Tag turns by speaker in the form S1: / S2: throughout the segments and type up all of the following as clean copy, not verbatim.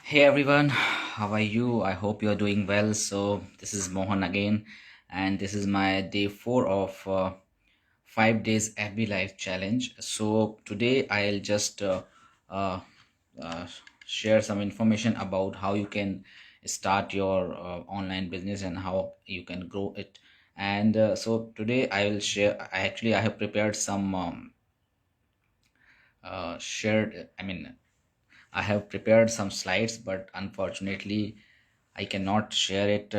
S1: Hey everyone, how are you? I hope you're doing well. So, this is Mohan again, and this is my day 4 of 5 days FB Life challenge. So, today I'll just uh, uh, share some information about how you can start your online business and how you can grow it. And so, today I will share, I have prepared some shared, I have prepared some slides, but unfortunately, I cannot share it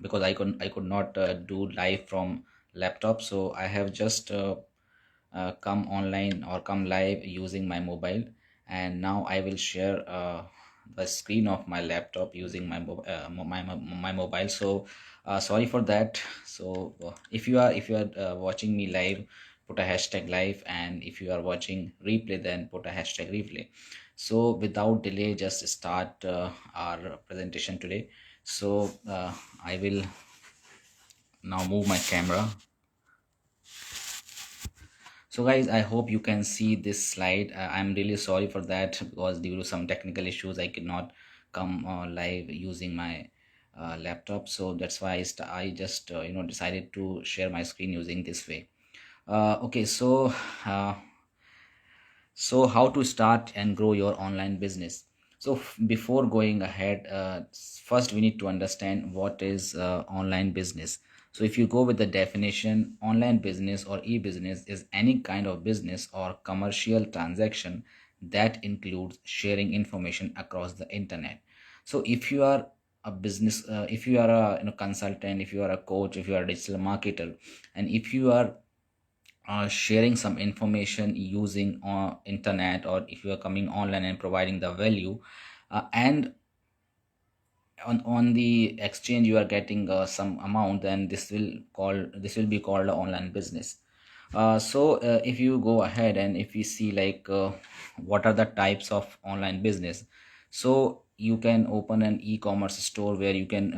S1: because I could not do live from laptop. So I have just come online or come live using my mobile, and now I will share the screen of my laptop using my mobile. So sorry for that. So if you are watching me live, put a hashtag live, and if you are watching replay, then put a hashtag replay. So without delay, just start our presentation today. So I will now move my camera. So guys, I hope you can see this slide. I'm really sorry for that because due to some technical issues I could not come live using my laptop. So that's why I just decided to share my screen using this way. Okay, uh, so how to start and grow your online business. So before going ahead, first we need to understand what is online business. So if you go with the definition, online business or e-business is any kind of business or commercial transaction that includes sharing information across the internet. So if you are a business, if you are a consultant, if you are a coach, if you are a digital marketer, and if you are sharing some information using internet, or if you are coming online and providing the value, and on the exchange you are getting some amount, then this will be called an online business. So if you go ahead and if we see like what are the types of online business. So you can open an e-commerce store where you can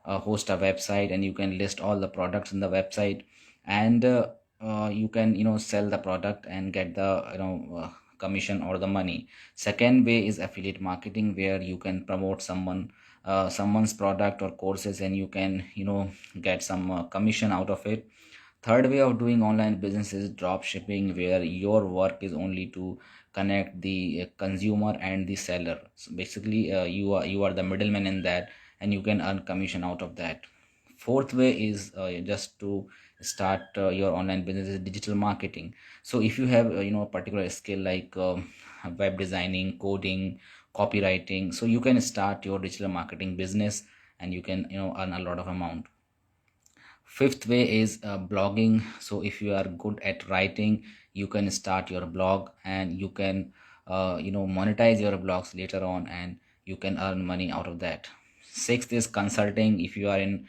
S1: host a website, and you can list all the products in the website, and you can sell the product and get the commission or the money. Second way is affiliate marketing, where you can promote someone's product or courses, and you can get some commission out of it. Third way of doing online business is drop shipping, where your work is only to connect the consumer and the seller. So basically, you are the middleman in that, and you can earn commission out of that. Fourth way is just to start your online business is digital marketing. So if you have a particular skill like web designing, coding, copywriting, so you can start your digital marketing business, and you can earn a lot of amount. Fifth way is blogging. So if you are good at writing, you can start your blog, and you can monetize your blogs later on, and you can earn money out of that. Sixth is consulting. If you are in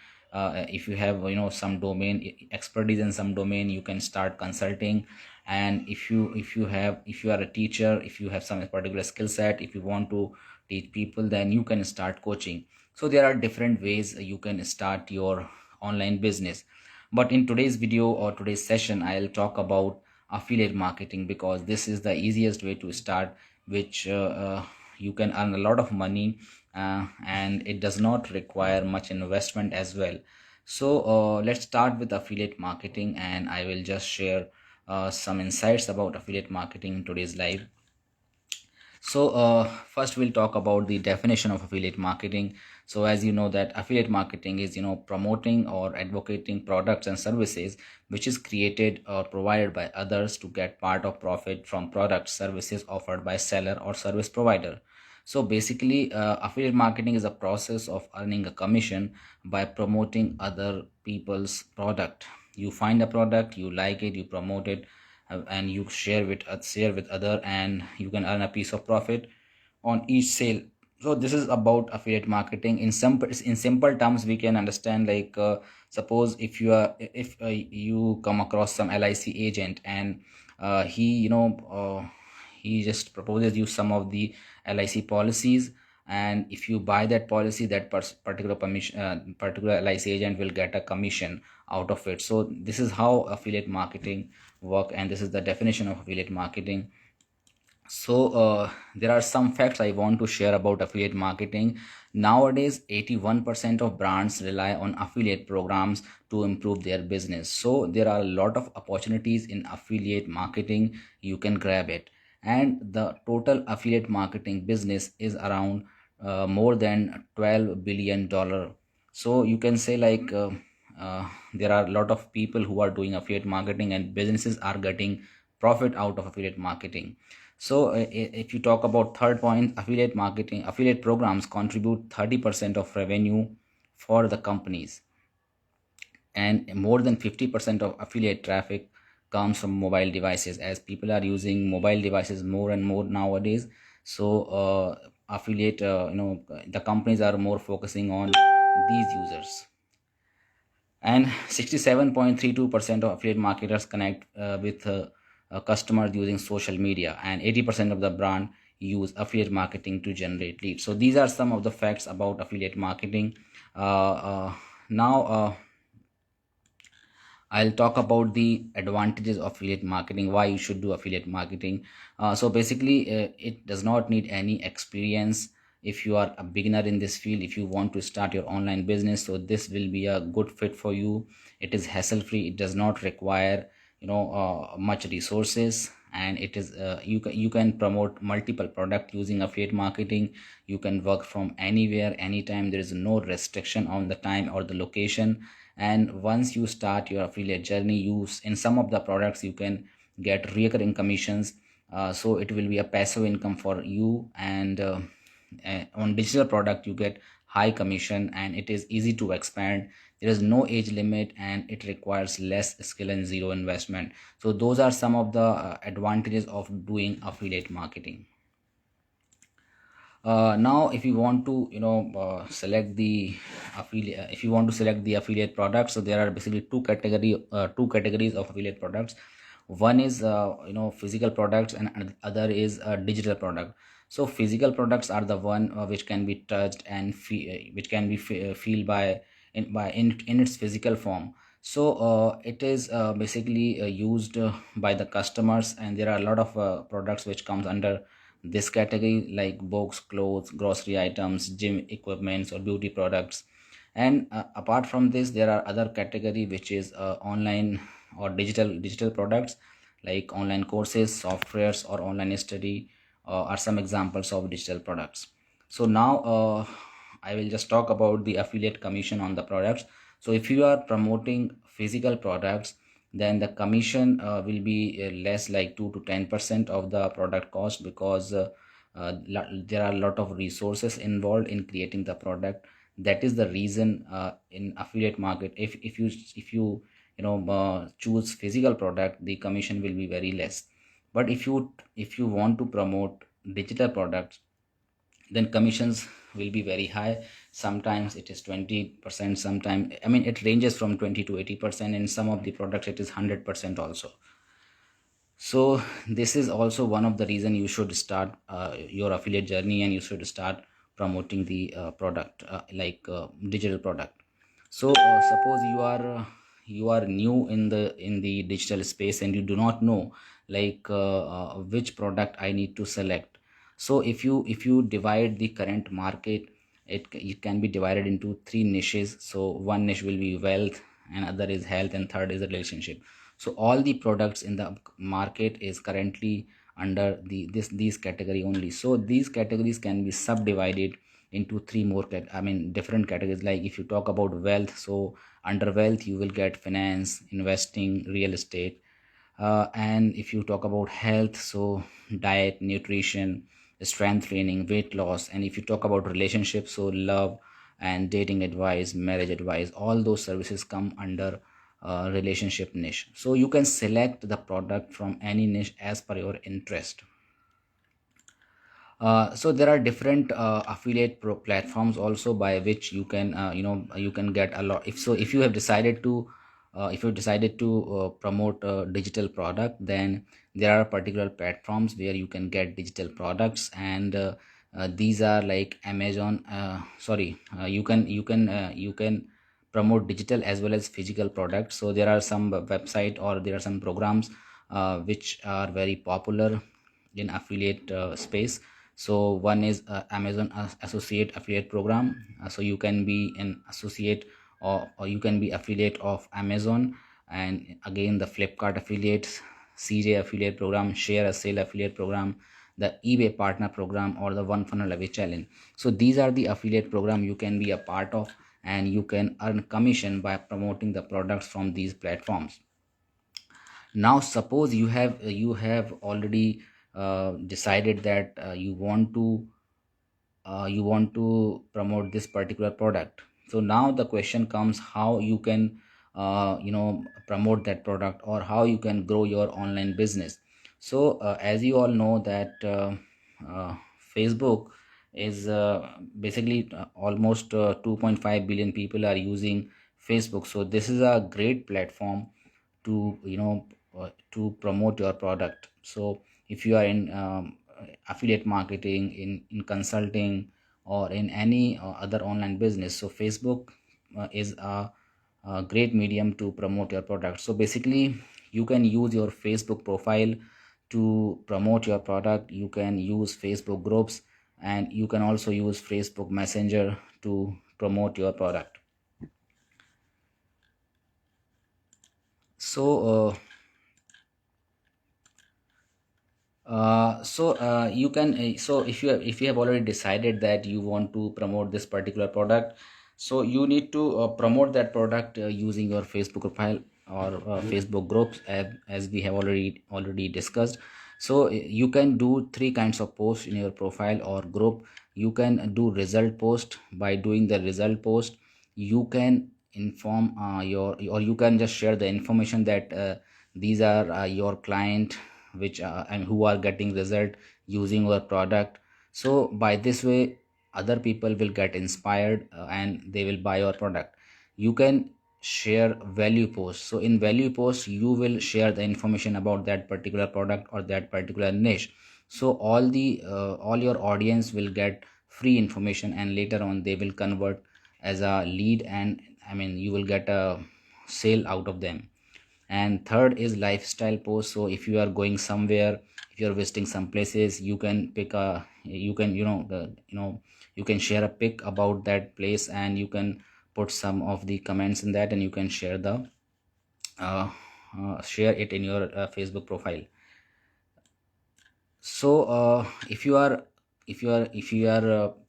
S1: if you have some domain expertise in some domain, you can start consulting. And if you are a teacher, if you have some particular skill set, if you want to teach people, then you can start coaching. So there are different ways you can start your online business. But in today's video or today's session, I'll talk about affiliate marketing, because this is the easiest way to start, which you can earn a lot of money, and it does not require much investment as well. So let's start with affiliate marketing, and I will just share some insights about affiliate marketing in today's live. So first we'll talk about the definition of affiliate marketing. So as you know that affiliate marketing is promoting or advocating products and services which is created or provided by others to get part of profit from products services offered by seller or service provider. So basically affiliate marketing is a process of earning a commission by promoting other people's product. You find a product, you like it, you promote it, and you share with other, and you can earn a piece of profit on each sale. So this is about affiliate marketing. In simple terms, we can understand like suppose if you come across some LIC agent, and he just proposes you some of the LIC policies, and if you buy that policy, that particular LIC agent will get a commission out of it. So this is how affiliate marketing work, and this is the definition of affiliate marketing. There are some facts I want to share about affiliate marketing. Nowadays, 81% of brands rely on affiliate programs to improve their business. So there are a lot of opportunities in affiliate marketing. You can grab it. And the total affiliate marketing business is around more than $12 billion. So you can say like there are a lot of people who are doing affiliate marketing, and businesses are getting profit out of affiliate marketing. If you talk about third point, affiliate marketing, affiliate programs contribute 30% of revenue for the companies, and more than 50% of affiliate traffic comes from mobile devices, as people are using mobile devices more and more nowadays. Affiliate, the companies are more focusing on these users. And 67.32% of affiliate marketers connect with customers using social media, and 80% of the brand use affiliate marketing to generate leads. So these are some of the facts about affiliate marketing. Now I'll talk about the advantages of affiliate marketing, why you should do affiliate marketing. It does not need any experience. If you are a beginner in this field, if you want to start your online business, so this will be a good fit for you. It is hassle free. It does not require much resources, and it is you can promote multiple product using affiliate marketing. You can work from anywhere, anytime. There is no restriction on the time or the location. And once you start your affiliate journey, in some of the products you can get recurring commissions. So it will be a passive income for you. And on digital product you get high commission, and it is easy to expand. There is no age limit, and it requires less skill and zero investment. So those are some of the advantages of doing affiliate marketing. Now if you want to select the affiliate, if you want to select the affiliate products, so there are basically two categories of affiliate products. One is physical products, and other is a digital product. So physical products are the one which can be touched and which can be feel by in its physical form. So it is basically used by the customers, and there are a lot of products which comes under this category, like books, clothes, grocery items, gym equipments, or beauty products. And apart from this, there are other category which is online or digital products, like online courses, softwares, or online study are some examples of digital products. So now I will just talk about the affiliate commission on the products. So if you are promoting physical products, then the commission will be less, like 2 to 10% of the product cost, because there are a lot of resources involved in creating the product. That is the reason in affiliate market, if you choose physical product, the commission will be very less. But if you want to promote digital products, then commissions will be very high. Sometimes it is 20%, sometimes, I mean, it ranges from 20 to 80%. In some of the products it is 100% also. So this is also one of the reason you should start your affiliate journey, and you should start promoting the product, digital product. So suppose you are new in the digital space, and you do not know which product I need to select. So if you divide the current market, it can be divided into three niches. So one niche will be wealth, and other is health, and third is relationship. So all the products in the market is currently under these category only. So these categories can be subdivided into three more different categories. Like if you talk about wealth, so under wealth you will get finance, investing, real estate. And if you talk about health, so diet, nutrition, strength training, weight loss. And if you talk about relationships, so love and dating advice, marriage advice, all those services come under relationship niche. So you can select the product from any niche as per your interest. So there are different affiliate platforms also, by which you can you can get a lot. If you have decided to promote a digital product, then there are particular platforms where you can get digital products. And these are like Amazon, you can promote digital as well as physical products. So there are some website, or there are some programs which are very popular. in affiliate space. So one is Amazon associate affiliate program. So you can be an associate, or you can be affiliate of Amazon, and again the Flipkart affiliates, CJ affiliate program, Share a Sale affiliate program, the eBay partner program, or the One Funnel Away challenge. So these are the affiliate program you can be a part of, and you can earn commission by promoting the products from these platforms. Now suppose you have already decided that you want to promote this particular product. So now the question comes, how you can promote that product, or how you can grow your online business. So as you all know that uh, Facebook is basically almost 2.5 billion people are using Facebook. So this is a great platform to to promote your product. So if you are in affiliate marketing, in consulting, or in any other online business, so Facebook is a great medium to promote your product. So basically you can use your Facebook profile to promote your product. You can use Facebook groups, and you can also use Facebook Messenger to promote your product. So you can so if you have already decided that you want to promote this particular product, so you need to promote that product using your Facebook profile or Facebook groups, as we have already discussed. So you can do three kinds of posts in your profile or group. You can do result post. By doing the result post, you can inform your, or you can just share the information that these are your client, which and who are getting result using your product. So by this way other people will get inspired, and they will buy your product. You can share value posts. So in value posts you will share the information about that particular product or that particular niche. So all your audience will get free information, and later on they will convert as a lead, and I mean you will get a sale out of them. And third is lifestyle post. So if you are going somewhere, if you are visiting some places, you can pick a you can you can share a pic about that place, and you can put some of the comments in that, and you can uh, share it in your Facebook profile. So if you are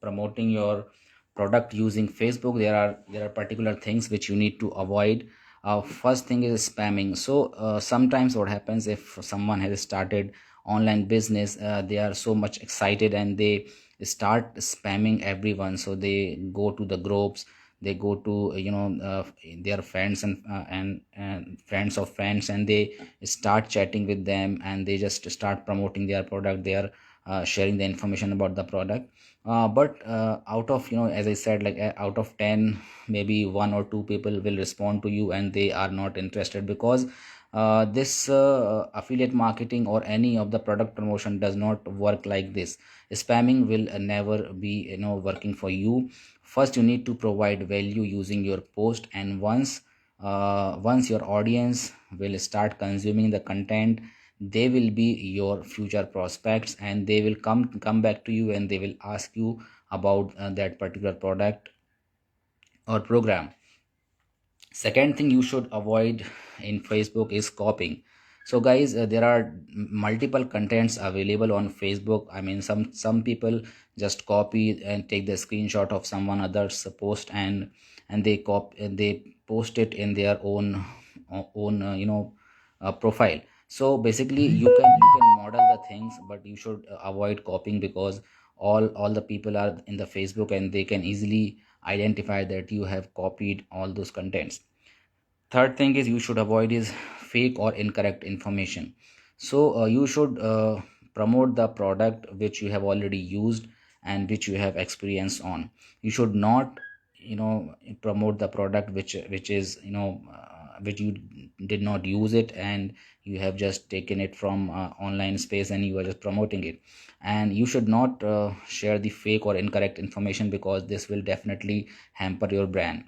S1: promoting your product using Facebook, there are particular things which you need to avoid. First thing is spamming. So sometimes what happens, if someone has started online business, they are so much excited and they start spamming everyone. So they go to the groups, they go to their friends and friends of friends, and they start chatting with them, and they just start promoting their product. They are sharing the information about the product. But out of, as I said, like out of 10, maybe one or two people will respond to you, and they are not interested, because this affiliate marketing or any of the product promotion does not work like this. Spamming will never be working for you. First you need to provide value using your post, and once your audience will start consuming the content, they will be your future prospects, and they will come back to you, and they will ask you about that particular product or program. Second thing you should avoid in Facebook is copying. So guys, there are multiple contents available on Facebook. I mean, some people just copy and take the screenshot of someone other's post, and they post it in their own profile. So basically you can model the things, but you should avoid copying, because all the people are in the Facebook, and they can easily identify that you have copied all those contents. Third thing is you should avoid is fake or incorrect information. So you should promote the product which you have already used and which you have experience on. You should not promote the product which is which you did not use it, and you have just taken it from online space, and you are just promoting it. And you should not share the fake or incorrect information, because this will definitely hamper your brand.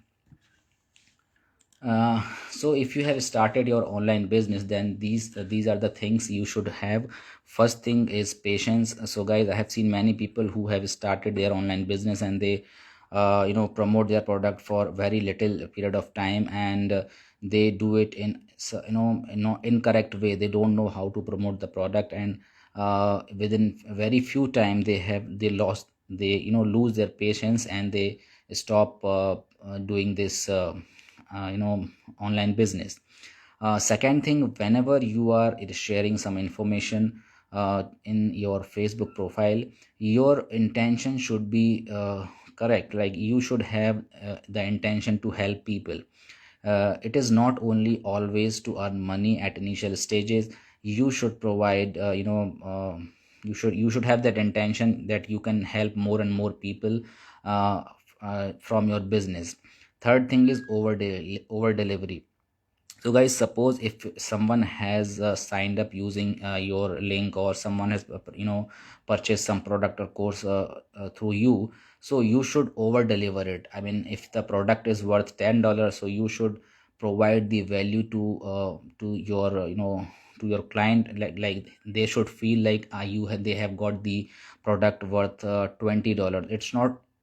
S1: So if you have started your online business, then these are the things you should have. First thing is patience. So guys, I have seen many people who have started their online business, and they promote their product for very little period of time, and they do it in incorrect way. They don't know how to promote the product, and within very few time they lose their patience, and they stop doing this online business. Second thing, whenever you are sharing some information in your Facebook profile, your intention should be correct. Like, you should have the intention to help people. It is not only always to earn money at initial stages. You should provide you should have that intention that you can help more and more people from your business. Third thing is over delivery. So guys, suppose if someone has signed up using your link, or someone has purchased some product or course through you, so you should over deliver it. I mean, if the product is worth $10, so you should provide the value to your to your client. Like they should feel like they have got the product worth $20.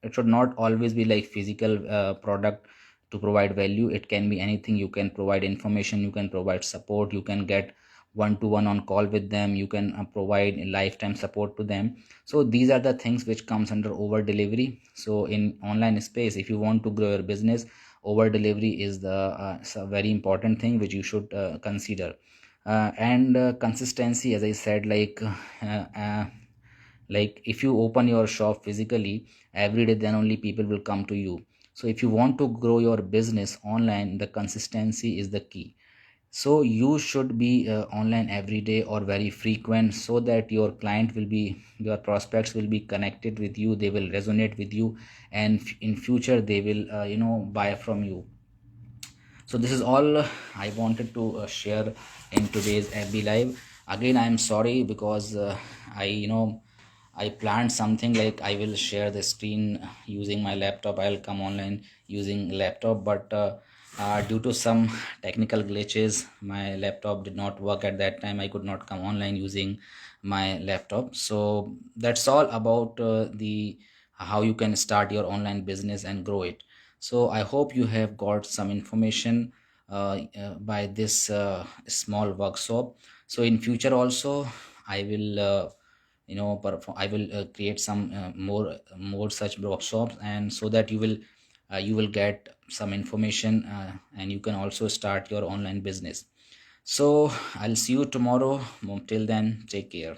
S1: It should not always be like physical product to provide value. It can be anything. You can provide information, you can provide support, you can get one to one on call with them, you can provide lifetime support to them. So these are the things which comes under over delivery. So in online space, if you want to grow your business, over delivery is the very important thing which you should consider. And consistency, as I said, like if you open your shop physically every day, then only people will come to you. So if you want to grow your business online, the consistency is the key. So you should be online every day or very frequent, so that your prospects will be connected with you, they will resonate with you, and in future they will buy from you. So this is all I wanted to share in today's FB live. Again, I am sorry, because I planned something like I will share the screen using my laptop, I'll come online using laptop, but due to some technical glitches, my laptop did not work at that time. I could not come online using my laptop. So that's all about the how you can start your online business and grow it. So I hope you have got some information by this small workshop. So in future also, I will I will create some more such workshops, and so that you will get some information, and you can also start your online business. So I'll see you tomorrow. Till then, take care.